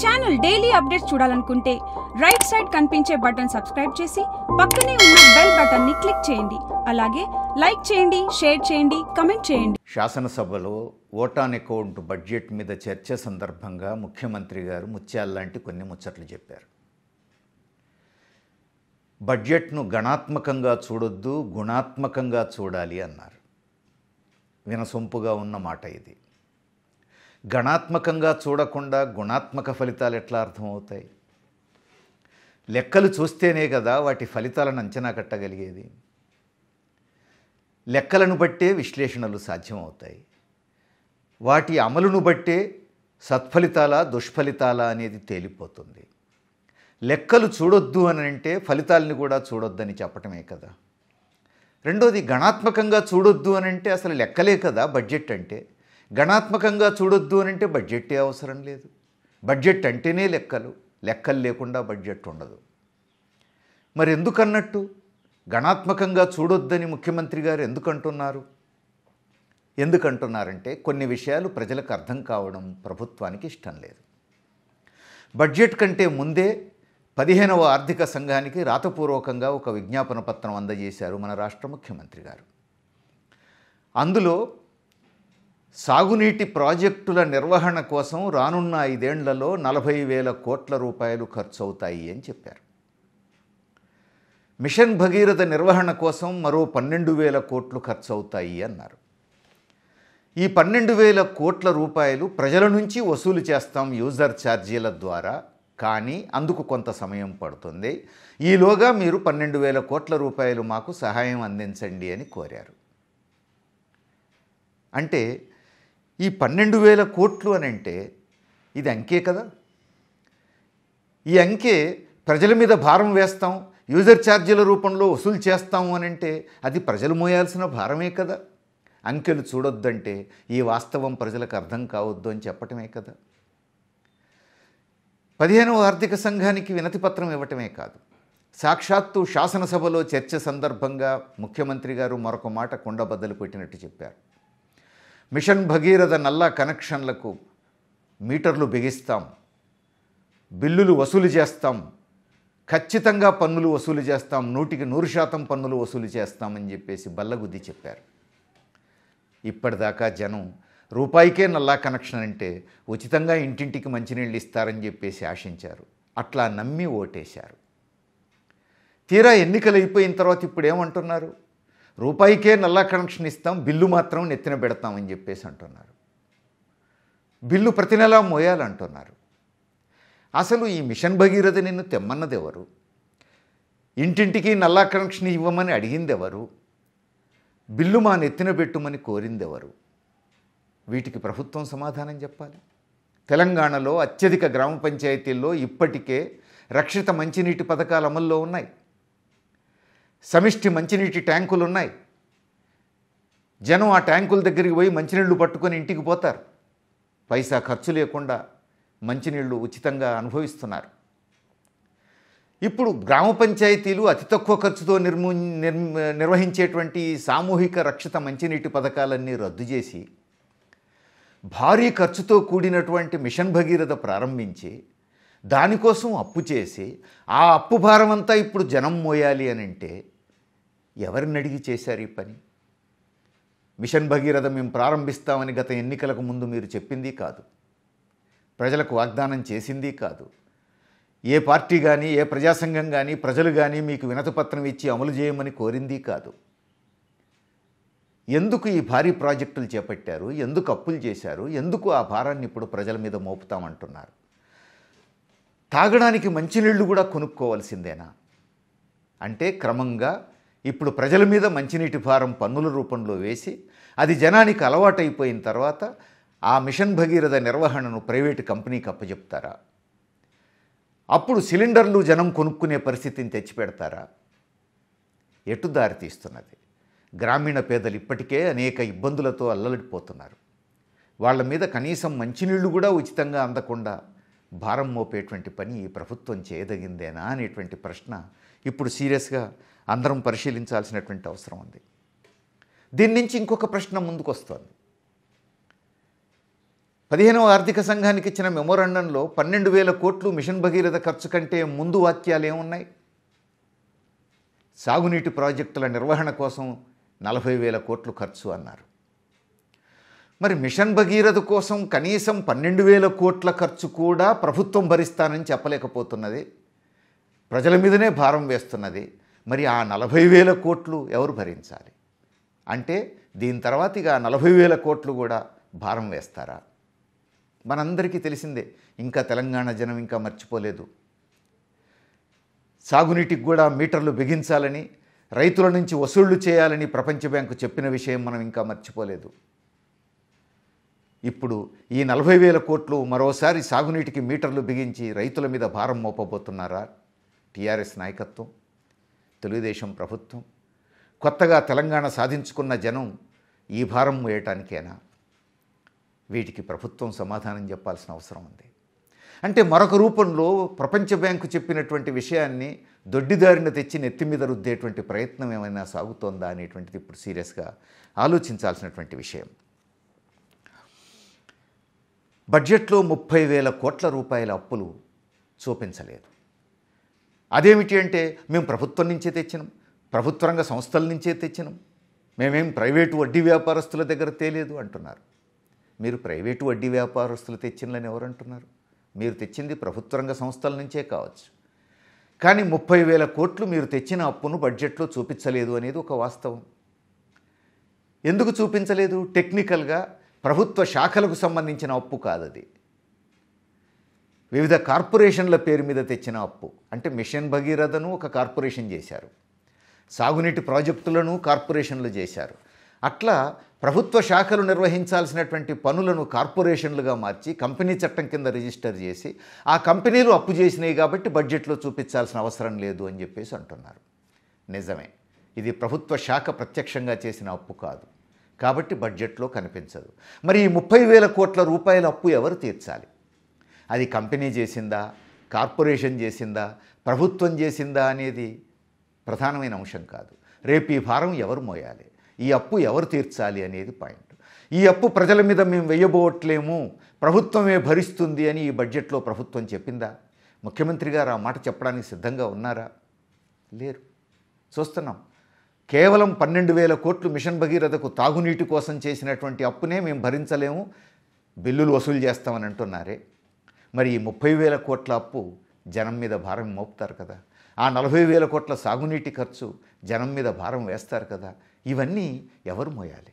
Channel daily updates చూడాలనుకుంటే right side కనిపించే button subscribe చేసి పక్కనే ఉన్న బెల్ బటన్ ని క్లిక్ చేయండి. అలాగే లైక్ చేయండి, షేర్ చేయండి, కమెంట్ చేయండి. శాసనసభలో ఓట్ ఆన్ అకౌంట్ బడ్జెట్ మీద చర్చ సందర్భంగా ముఖ్యమంత్రి గారు ముత్యాల్లాంటి కొన్ని ముచ్చట్లు చెప్పారు. బడ్జెట్ను గణాత్మకంగా చూడొద్దు, గుణాత్మకంగా చూడాలి అన్నారు. వినసొంపుగా ఉన్న మాట ఇది. గణాత్మకంగా చూడకుండా గుణాత్మక ఫలితాలు ఎట్లా అర్థమవుతాయి? లెక్కలు చూస్తేనే కదా వాటి ఫలితాలను అంచనా కట్టగలిగేది. లెక్కలను బట్టే విశ్లేషణలు సాధ్యమవుతాయి. వాటి అమలును బట్టే సత్ఫలితాలా దుష్ఫలితాలా అనేది తేలిపోతుంది. లెక్కలు చూడొద్దు అని అంటే ఫలితాలని కూడా చూడొద్దని చెప్పటమే కదా. రెండోది, గణాత్మకంగా చూడొద్దు అని అంటే అసలు లెక్కలే కదా బడ్జెట్ అంటే. గణాత్మకంగా చూడొద్దు అని అంటే బడ్జెట్టే అవసరం లేదు. బడ్జెట్ అంటేనే లెక్కలు, లెక్కలు లేకుండా బడ్జెట్ ఉండదు. మరి ఎందుకన్నట్టు గణాత్మకంగా చూడొద్దని ముఖ్యమంత్రి గారు ఎందుకంటున్నారంటే కొన్ని విషయాలు ప్రజలకు అర్థం కావడం ప్రభుత్వానికి ఇష్టం లేదు. బడ్జెట్ కంటే ముందే 15వ ఆర్థిక సంఘానికి రాతపూర్వకంగా ఒక విజ్ఞాపన పత్రం అందజేశారు మన రాష్ట్ర ముఖ్యమంత్రి గారు. అందులో సాగునీటి ప్రాజెక్టుల నిర్వహణ కోసం రానున్న 5 ఏళ్లలో 40,000 కోట్ల రూపాయలు ఖర్చు అవుతాయి అని చెప్పారు. మిషన్ భగీరథ నిర్వహణ కోసం మరో 12,000 కోట్లు ఖర్చు అవుతాయి అన్నారు. ఈ 12,000 కోట్ల రూపాయలు ప్రజల నుంచి వసూలు చేస్తాం యూజర్ ఛార్జీల ద్వారా, కానీ అందుకు కొంత సమయం పడుతుంది. ఈలోగా మీరు 12,000 కోట్ల రూపాయలు మాకు సహాయం అందించండి అని కోరారు. అంటే ఈ 12,000 కోట్లు అని అంటే ఇది అంకే కదా. ఈ అంకే ప్రజల మీద భారం వేస్తాం, యూజర్ ఛార్జీల రూపంలో వసూలు చేస్తాము అని అంటే అది ప్రజలు మోయాల్సిన భారమే కదా. అంకెలు చూడొద్దంటే ఈ వాస్తవం ప్రజలకు అర్థం కావద్దు అని చెప్పటమే కదా. 15వ ఆర్థిక సంఘానికి వినతి పత్రం ఇవ్వటమే కాదు, సాక్షాత్తు శాసనసభలో చర్చ సందర్భంగా ముఖ్యమంత్రి గారు మరొక మాట కుండబద్దలు పెట్టినట్టు చెప్పారు. మిషన్ భగీరథ నల్లా కనెక్షన్లకు మీటర్లు బిగిస్తాం, బిల్లులు వసూలు చేస్తాం, ఖచ్చితంగా పన్నులు వసూలు చేస్తాం, 100% పన్నులు వసూలు చేస్తామని చెప్పేసి బల్లగుద్ది చెప్పారు. ఇప్పటిదాకా జనం రూపాయికే నల్లా కనెక్షన్ అంటే ఉచితంగా ఇంటింటికి మంచినీళ్ళు ఇస్తారని చెప్పేసి ఆశించారు. అట్లా నమ్మి ఓటేశారు. తీరా ఎన్నికలు అయిపోయిన తర్వాత ఇప్పుడు ఏమంటున్నారు? రూపాయికే నల్లా కనెక్షన్ ఇస్తాం, బిల్లు మాత్రం నెత్తిన పెడతామని చెప్పేసి అంటున్నారు. బిల్లు ప్రతి నెలా మోయాలంటున్నారు. అసలు ఈ మిషన్ భగీరథ నిన్ను తెమ్మన్నది ఎవరు? ఇంటింటికి నల్లా కనెక్షన్ ఇవ్వమని అడిగింది ఎవరు? బిల్లు మా నెత్తిన పెట్టుమని కోరింది ఎవరు? వీటికి ప్రభుత్వం సమాధానం చెప్పాలి. తెలంగాణలో అత్యధిక గ్రామ పంచాయతీల్లో ఇప్పటికే రక్షిత మంచినీటి పథకాలు అమల్లో ఉన్నాయి. సమిష్టి మంచినీటి ట్యాంకులు ఉన్నాయి. జనం ఆ ట్యాంకుల దగ్గరికి పోయి మంచినీళ్లు పట్టుకొని ఇంటికి పోతారు. పైసా ఖర్చు లేకుండా మంచినీళ్లు ఉచితంగా అనుభవిస్తున్నారు. ఇప్పుడు గ్రామ పంచాయతీలు అతి తక్కువ ఖర్చుతో నిర్వహించేటువంటి సామూహిక రక్షిత మంచినీటి పథకాలన్నీ రద్దు చేసి భారీ ఖర్చుతో కూడినటువంటి మిషన్ భగీరథ ప్రారంభించి దానికోసం అప్పు చేసి ఆ అప్పు భారం అంతా ఇప్పుడు జనం మోయాలి అని అంటే ఎవరిని అడిగి చేశారు ఈ పని? మిషన్ భగీరథ మేము ప్రారంభిస్తామని గత ఎన్నికలకు ముందు మీరు చెప్పింది కాదు, ప్రజలకు వాగ్దానం చేసింది కాదు. ఏ పార్టీ కానీ ఏ ప్రజాసంఘం కానీ ప్రజలు కానీ మీకు వినతిపత్రం ఇచ్చి అమలు చేయమని కోరింది కాదు. ఎందుకు ఈ భారీ ప్రాజెక్టులు చేపట్టారు? ఎందుకు అప్పులు చేశారు? ఎందుకు ఆ భారాన్ని ఇప్పుడు ప్రజల మీద మోపుతామంటున్నారు? తాగడానికి మంచినీళ్లు కూడా కొనుక్కోవాల్సిందేనా? అంటే క్రమంగా ఇప్పుడు ప్రజల మీద మంచినీటి భారం పన్నుల రూపంలో వేసి అది జనానికి అలవాటైపోయిన తర్వాత ఆ మిషన్ భగీరథ నిర్వహణను ప్రైవేటు కంపెనీకి అప్పచెప్తారా? అప్పుడు సిలిండర్లు జనం కొనుక్కునే పరిస్థితిని తెచ్చిపెడతారా? ఎటు దారి తీస్తున్నది? గ్రామీణ పేదలు ఇప్పటికే అనేక ఇబ్బందులతో అల్లలిపోతున్నారు. వాళ్ళ మీద కనీసం మంచినీళ్లు కూడా ఉచితంగా అందకుండా భారం మోపేటువంటి పని ఈ ప్రభుత్వం చేయదగిందేనా అనేటువంటి ప్రశ్న ఇప్పుడు సీరియస్గా అందరం పరిశీలించాల్సినటువంటి అవసరం ఉంది. దీని నుంచి ఇంకొక ప్రశ్న ముందుకు వస్తుంది. 15వ ఆర్థిక సంఘానికి ఇచ్చిన మెమోరాండంలో 12,000 కోట్లు మిషన్ భగీరథ ఖర్చు కంటే ముందు వాక్యాలు ఏమున్నాయి? సాగునీటి ప్రాజెక్టుల నిర్వహణ కోసం 40,000 కోట్లు ఖర్చు అన్నారు. మరి మిషన్ భగీరథ కోసం కనీసం 12,000 కోట్ల ఖర్చు కూడా ప్రభుత్వం భరిస్తానని చెప్పలేకపోతున్నది. ప్రజల మీదనే భారం వేస్తున్నది. మరి ఆ 40,000 కోట్లు ఎవరు భరించాలి? అంటే దీని తర్వాత ఇక 40,000 కోట్లు కూడా భారం వేస్తారా? మనందరికీ తెలిసిందే, ఇంకా తెలంగాణ జనం ఇంకా మర్చిపోలేదు. సాగునీటికి కూడా మీటర్లు బిగించాలని, రైతుల నుంచి వసూళ్లు చేయాలని ప్రపంచ బ్యాంకు చెప్పిన విషయం మనం ఇంకా మర్చిపోలేదు. ఇప్పుడు ఈ 40,000 కోట్లు మరోసారి సాగునీటికి మీటర్లు బిగించి రైతుల మీద భారం మోపబోతున్నారా టీఆర్ఎస్ నాయకత్వం, తెలుగుదేశం ప్రభుత్వం? కొత్తగా తెలంగాణ సాధించుకున్న జనం ఈ భారం మోయటానికేనా? వీటికి ప్రభుత్వం సమాధానం చెప్పాల్సిన అవసరం ఉంది. అంటే మరొక రూపంలో ప్రపంచ బ్యాంకు చెప్పినటువంటి విషయాన్ని దొడ్డిదారిన తెచ్చి నెత్తి మీద రుద్దేటువంటి ప్రయత్నం ఏమైనా సాగుతోందా అనేటువంటిది ఇప్పుడు సీరియస్గా ఆలోచించాల్సినటువంటి విషయం. బడ్జెట్లో 30,000 కోట్ల రూపాయల అప్పులు చూపించలేదు. అదేమిటి అంటే, మేము ప్రభుత్వం నుంచే తెచ్చినాం, ప్రభుత్వ రంగ సంస్థల నుంచే తెచ్చినాం, మేమేం ప్రైవేటు వడ్డీ వ్యాపారస్తుల దగ్గర తేలేదు అంటున్నారు. మీరు ప్రైవేటు వడ్డీ వ్యాపారస్తులు తెచ్చినని ఎవరు అంటున్నారు? మీరు తెచ్చింది ప్రభుత్వ రంగ సంస్థల నుంచే కావచ్చు. కానీ 30,000 కోట్లు మీరు తెచ్చిన అప్పును బడ్జెట్లో చూపించలేదు అనేది ఒక వాస్తవం. ఎందుకు చూపించలేదు? టెక్నికల్గా ప్రభుత్వ శాఖలకు సంబంధించిన అప్పు కాదది. వివిధ కార్పొరేషన్ల పేరు మీద తెచ్చిన అప్పు. అంటే మిషన్ భగీరథను ఒక కార్పొరేషన్ చేశారు, సాగునీటి ప్రాజెక్టులను కార్పొరేషన్లు చేశారు. అట్లా ప్రభుత్వ శాఖలు నిర్వహించాల్సినటువంటి పనులను కార్పొరేషన్లుగా మార్చి కంపెనీ చట్టం కింద రిజిస్టర్ చేసి ఆ కంపెనీలు అప్పు చేసినాయి కాబట్టి బడ్జెట్లో చూపించాల్సిన అవసరం లేదు అని చెప్పేసి అంటున్నారు. నిజమే, ఇది ప్రభుత్వ శాఖ ప్రత్యక్షంగా చేసిన అప్పు కాదు కాబట్టి బడ్జెట్లో కనిపించదు. మరి ఈ 30,000 కోట్ల రూపాయల అప్పు ఎవరు తీర్చాలి? అది కంపెనీ చేసిందా, కార్పొరేషన్ చేసిందా, ప్రభుత్వం చేసిందా అనేది ప్రధానమైన అంశం కాదు. రేపు ఈ భారం ఎవరు మోయాలి, ఈ అప్పు ఎవరు తీర్చాలి అనేది పాయింట్. ఈ అప్పు ప్రజల మీద మేము వెయ్యబోవట్లేము, ప్రభుత్వమే భరిస్తుంది అని ఈ బడ్జెట్లో ప్రభుత్వం చెప్పిందా? ముఖ్యమంత్రి గారు ఆ మాట చెప్పడానికి సిద్ధంగా ఉన్నారా? లేరు. చూస్తున్నాం, కేవలం 12,000 కోట్లు మిషన్ భగీరథకు తాగునీటి కోసం చేసినటువంటి అప్పునే మేము భరించలేము, బిల్లులు వసూలు చేస్తామని అంటున్నారే. మరి ఈ 30,000 కోట్ల అప్పు జనం మీద భారం మోపుతారు కదా, ఆ 40,000 కోట్ల సాగునీటి ఖర్చు జనం మీద భారం వేస్తారు కదా. ఇవన్నీ ఎవరు మోయాలి?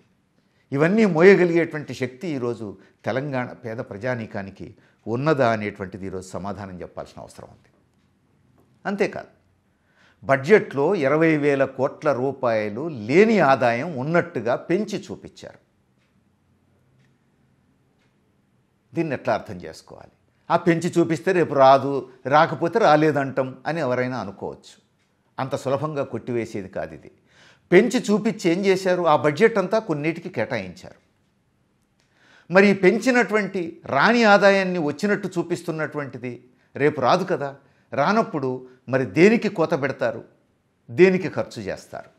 ఇవన్నీ మోయగలిగేటువంటి శక్తి ఈరోజు తెలంగాణ పేద ప్రజానీకానికి ఉన్నదా అనేటువంటిది ఈరోజు సమాధానం చెప్పాల్సిన అవసరం ఉంది. అంతేకాదు, బడ్జెట్లో 20,000 కోట్ల రూపాయలు లేని ఆదాయం ఉన్నట్టుగా పెంచి చూపించారు. దీన్ని ఎట్లా అర్థం చేసుకోవాలి? ఆ పెంచి చూపిస్తే రేపు రాదు, రాకపోతే రాలేదంటాం అని ఎవరైనా అనుకోవచ్చు. అంత సులభంగా కొట్టివేసేది కాదు ఇది. పెంచి చూపించి ఏం చేశారు? ఆ బడ్జెట్ అంతా కొన్నిటికి కేటాయించారు. మరి పెంచినటువంటి రాని ఆదాయాన్ని వచ్చినట్టు చూపిస్తున్నటువంటిది రేపు రాదు కదా. రానప్పుడు మరి దేనికి కోత పెడతారు, దేనికి ఖర్చు చేస్తారు?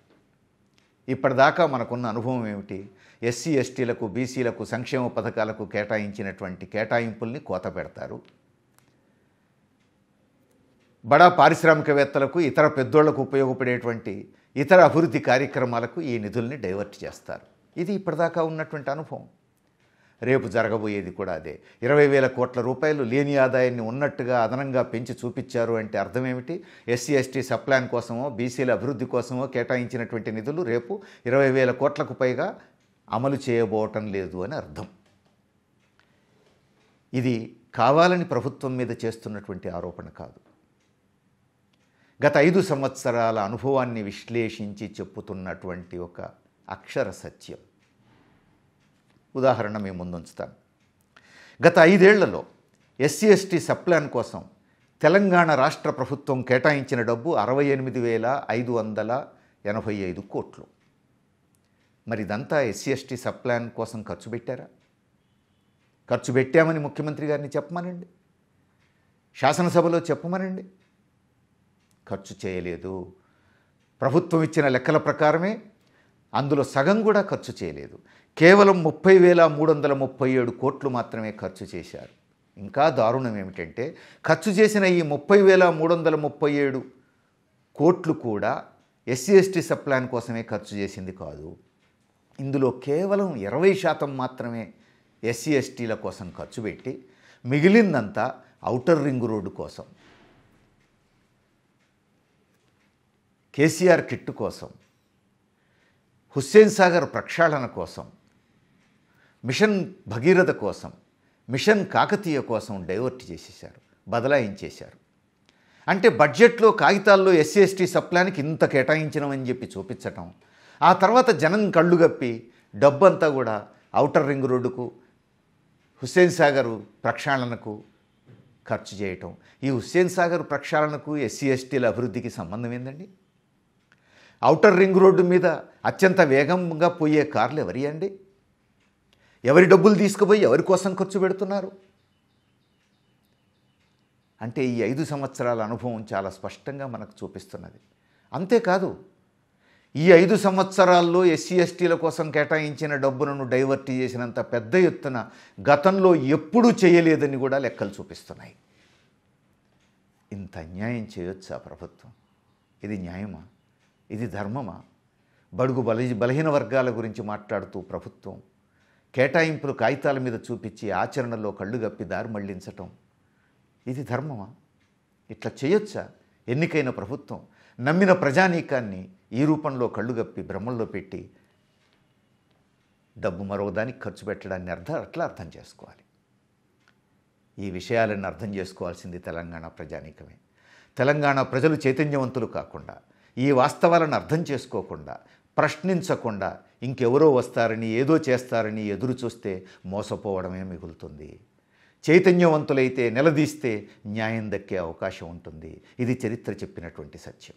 ఇప్పటిదాకా మనకున్న అనుభవం ఏమిటి? ఎస్సీ ఎస్టీలకు, బీసీలకు, సంక్షేమ పథకాలకు కేటాయించినటువంటి కేటాయింపుల్ని కోత పెడతారు. బడా పారిశ్రామికవేత్తలకు, ఇతర పెద్దోళ్లకు ఉపయోగపడేటువంటి ఇతర అభివృద్ధి కార్యక్రమాలకు ఈ నిధుల్ని డైవర్ట్ చేస్తారు. ఇది ఇప్పటిదాకా ఉన్నటువంటి అనుభవం. రేపు జరగబోయేది కూడా అదే. 20,000 కోట్ల రూపాయలు లేని ఆదాయాన్ని ఉన్నట్టుగా అదనంగా పెంచి చూపించారు అంటే అర్థం ఏమిటి? ఎస్సీ ఎస్టీ సప్లాన్ కోసమో, బీసీల అభివృద్ధి కోసమో కేటాయించినటువంటి నిధులు రేపు 20,000 కోట్లకు పైగా అమలు చేయబోవటం లేదు అని అర్థం. ఇది కావాలని ప్రభుత్వం మీద చేస్తున్నటువంటి ఆరోపణ కాదు. గత 5 సంవత్సరాల అనుభవాన్ని విశ్లేషించి చెప్పుతున్నటువంటి ఒక అక్షర సత్యం. ఉదాహరణ మీ ముందుంచుతాను. గత 5 ఏళ్లలో ఎస్సీ ఎస్టీ సప్లాన్ కోసం తెలంగాణ రాష్ట్ర ప్రభుత్వం కేటాయించిన డబ్బు 68,585 కోట్లు. మరి ఇదంతా ఎస్సీ ఎస్టీ సప్లాన్ కోసం ఖర్చు పెట్టారా? ఖర్చు పెట్టామని ముఖ్యమంత్రి గారిని చెప్పమనండి, శాసనసభలో చెప్పమనండి. ఖర్చు చేయలేదు. ప్రభుత్వం ఇచ్చిన లెక్కల ప్రకారమే అందులో సగం కూడా ఖర్చు చేయలేదు. కేవలం 30,337 కోట్లు మాత్రమే ఖర్చు చేశారు. ఇంకా దారుణం ఏమిటంటే ఖర్చు చేసిన ఈ 30,337 కోట్లు కూడా ఎస్సీ ఎస్టీ సబ్ ప్లాన్ కోసమే ఖర్చు చేసింది కాదు. ఇందులో కేవలం 20% మాత్రమే ఎస్సీ ఎస్టీల కోసం ఖర్చు పెట్టి మిగిలిందంతా ఔటర్ రింగ్ రోడ్డు కోసం, కేసీఆర్ కిట్టు కోసం, హుస్సేన్ సాగర్ ప్రక్షాళన కోసం, మిషన్ భగీరథ కోసం, మిషన్ కాకతీయ కోసం డైవర్ట్ చేసేశారు, బదలాయించేశారు. అంటే బడ్జెట్లో కాగితాల్లో ఎస్సీ ఎస్టీ సబ్ ప్లాన్కి ఇంత కేటాయించినామని చెప్పి చూపించటం, ఆ తర్వాత జనం కళ్ళు గప్పి డబ్బంతా కూడా ఔటర్ రింగ్ రోడ్డుకు, హుస్సేన్ సాగర్ ప్రక్షాళనకు ఖర్చు చేయటం. ఈ హుస్సేన్ సాగర్ ప్రక్షాళనకు ఎస్సీ ఎస్టీల అభివృద్ధికి సంబంధం ఏందండి? ఔటర్ రింగ్ రోడ్డు మీద అత్యంత వేగంగా పోయే కార్లు ఎవరి అండి? ఎవరి డబ్బులు తీసుకుపోయి ఎవరి కోసం ఖర్చు పెడుతున్నారు? అంటే ఈ 5 సంవత్సరాల అనుభవం చాలా స్పష్టంగా మనకు చూపిస్తున్నది. అంతేకాదు, ఈ 5 సంవత్సరాల్లో ఎస్సీ ఎస్టీల కోసం కేటాయించిన డబ్బులను డైవర్ట్ చేసినంత పెద్ద ఎత్తున గతంలో ఎప్పుడూ చేయలేదని కూడా లెక్కలు చూపిస్తున్నాయి. ఇంత అన్యాయం చేయొచ్చా ప్రభుత్వం? ఇది న్యాయమా? ఇది ధర్మమా? బడుగు బలహీన వర్గాల గురించి మాట్లాడుతూ ప్రభుత్వం కేటాయింపులు కాగితాల మీద చూపించి ఆచరణలో కళ్ళు గప్పి దారి మళ్లించటం, ఇది ధర్మమా? ఇట్లా చేయొచ్చా ఎన్నికైన ప్రభుత్వం? నమ్మిన ప్రజానీకాన్ని ఈ రూపంలో కళ్ళు గప్పి భ్రమంలో పెట్టి డబ్బు మరొకదానికి ఖర్చు పెట్టడాన్ని అట్లా అర్థం చేసుకోవాలి. ఈ విషయాలను అర్థం చేసుకోవాల్సింది తెలంగాణ ప్రజానీకమే. తెలంగాణ ప్రజలు చైతన్యవంతులు కాకుండా, ఈ వాస్తవాలను అర్థం చేసుకోకుండా, ప్రశ్నించకుండా ఇంకెవరో వస్తారని, ఏదో చేస్తారని ఎదురు చూస్తే మోసపోవడమే మిగులుతుంది. చైతన్యవంతులైతే, నిలదీస్తే న్యాయం దక్కే అవకాశం ఉంటుంది. ఇది చరిత్ర చెప్పినటువంటి సత్యం.